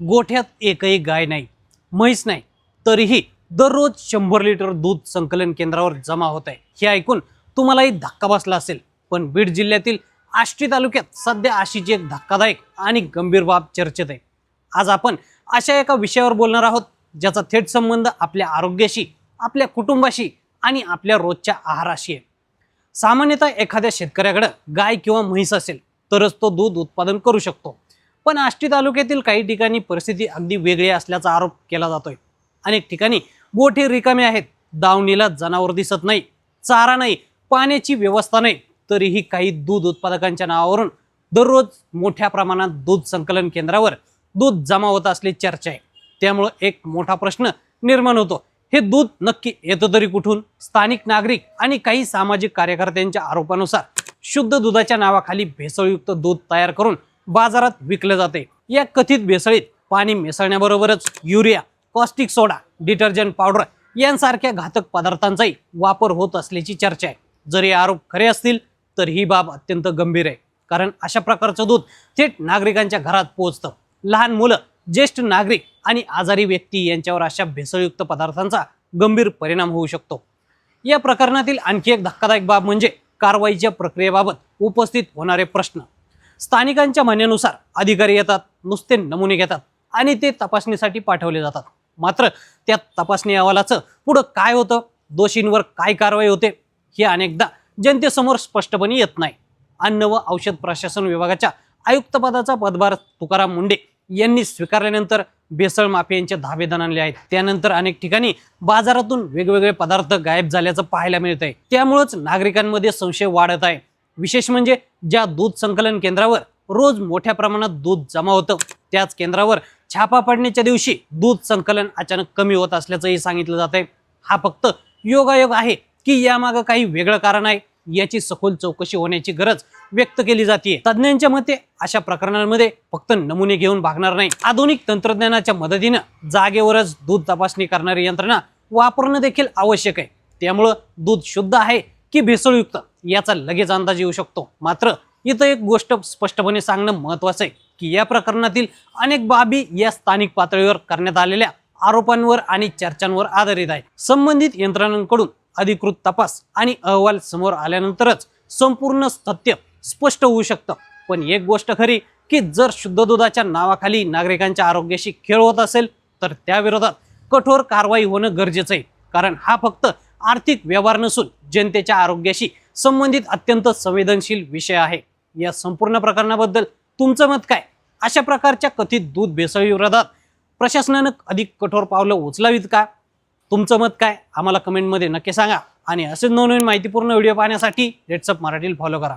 गोठ्यात एकही गाय नाही, म्हैस नाही, तरीही दररोज 100 लिटर दूध संकलन केंद्रावर जमा होत आहे। हे ऐकून तुम्हालाही धक्का बसला असेल, पण बीड जिल्ह्यातील आष्टी तालुक्यात सध्या अशीच एक धक्कादायक आणि गंभीर बाब चर्चेत आहे। आज आपण अशा एका विषयावर बोलणार आहोत ज्याचा थेट संबंध आपल्या आरोग्याशी, आपल्या कुटुंबाशी आणि आपल्या रोजच्या आहाराशी आहे। सामान्यतः एखाद्या शेतकऱ्याकडे गाय किंवा म्हैस असेल तरच तो दूध उत्पादन करू शकतो, पण आष्टी तालुक्यातील काही ठिकाणी परिस्थिती अगदी वेगळी असल्याचा आरोप केला जातोय। अनेक ठिकाणी गोठे रिकामे आहेत, दावणीला जनावर दिसत नाही, चारा नाही, पाण्याची व्यवस्था नाही, तरीही काही दूध उत्पादकांच्या नावावरून दररोज मोठ्या प्रमाणात दूध संकलन केंद्रावर दूध जमा होत असल्याची चर्चा आहे। त्यामुळे एक मोठा प्रश्न निर्माण होतो, हे दूध नक्की येतं तरी कुठून? स्थानिक नागरिक आणि काही सामाजिक कार्यकर्त्यांच्या आरोपानुसार शुद्ध दुधाच्या नावाखाली भेसळयुक्त दूध तयार करून बाजारात विकले जाते। या कथित भेसळीत पाणी मिसळण्याबरोबरच युरिया, कॉस्टिक सोडा, डिटर्जंट पावडर यांसारख्या घातक पदार्थांचाही वापर होत असल्याची चर्चा आहे। जर हे आरोप खरे असतील तर ही बाब अत्यंत गंभीर आहे, कारण अशा प्रकारचं दूध थेट नागरिकांच्या घरात पोहोचतं। लहान मुलं, ज्येष्ठ नागरिक आणि आजारी व्यक्ती यांच्यावर अशा भेसळयुक्त पदार्थांचा गंभीर परिणाम होऊ शकतो। या प्रकरणातील आणखी एक धक्कादायक बाब म्हणजे कारवाईच्या प्रक्रियेबाबत उपस्थित होणारे प्रश्न। स्थानिकांच्या म्हणण्यानुसार अधिकारी येतात, नुसते नमुने घेतात आणि ते तपासणीसाठी पाठवले जातात। मात्र त्या तपासणी अहवालाचं पुढे काय होतं, दोषींवर काय कारवाई होते, हे अनेकदा जनतेसमोर स्पष्टपणे येत नाही। अन्न व औषध प्रशासन विभागाच्या आयुक्तपदाचा पदभार तुकाराम मुंडे यांनी स्वीकारल्यानंतर भेसळ माफियांचे धाबे दणाणले आहेत। त्यानंतर अनेक ठिकाणी बाजारातून वेगवेगळे पदार्थ गायब झाल्याचं पाहायला मिळत आहे। त्यामुळेच नागरिकांमध्ये संशय वाढत आहे। विशेष म्हणजे ज्या दूध संकलन केंद्रावर रोज मोठ्या प्रमाणात दूध जमा होतं, त्याच केंद्रावर छापा पडण्याच्या दिवशी दूध संकलन अचानक कमी होत असल्याचंही सांगितलं जात आहे। हा फक्त योगायोग आहे की यामागे काही वेगळं कारण आहे, याची सखोल चौकशी होण्याची गरज व्यक्त केली जाते। तज्ञांच्या मते अशा प्रकरणांमध्ये फक्त नमुने घेऊन भागणार नाही, आधुनिक तंत्रज्ञानाच्या मदतीने जागेवरच दूध तपासणी करणारी यंत्रणा वापरणं देखील आवश्यक आहे। त्यामुळे दूध शुद्ध आहे की भेसळयुक्त याचा लगेच अंदाज येऊ शकतो। मात्र इथं एक गोष्ट स्पष्टपणे सांगणं महत्त्वाचं आहे की या प्रकरणातील अनेक बाबी या स्थानिक पातळीवर करण्यात आलेल्या आरोपांवर आणि चर्चांवर आधारित आहे। संबंधित यंत्रणांकडून अधिकृत तपास आणि अहवाल समोर आल्यानंतरच संपूर्ण सत्य स्पष्ट होऊ शकतं। पण एक गोष्ट खरी की जर शुद्ध दुधाच्या नावाखाली नागरिकांच्या आरोग्याशी खेळ होत असेल तर त्याविरोधात कठोर कारवाई होणं गरजेचं आहे, कारण हा फक्त आर्थिक व्यवहार नसून जनतेच्या आरोग्याशी संबंधित अत्यंत संवेदनशील विषय आहे। या संपूर्ण प्रकरणाबद्दल तुमचं मत काय? अशा प्रकारच्या कथित दूध भेसळीविरोधात प्रशासनानं अधिक कठोर पावलं उचलावीत का? तुमचं मत काय आम्हाला कमेंटमध्ये नक्की सांगा आणि असेच नवनवीन माहितीपूर्ण व्हिडिओ पाहण्यासाठी लेट्स अप मराठीला फॉलो करा।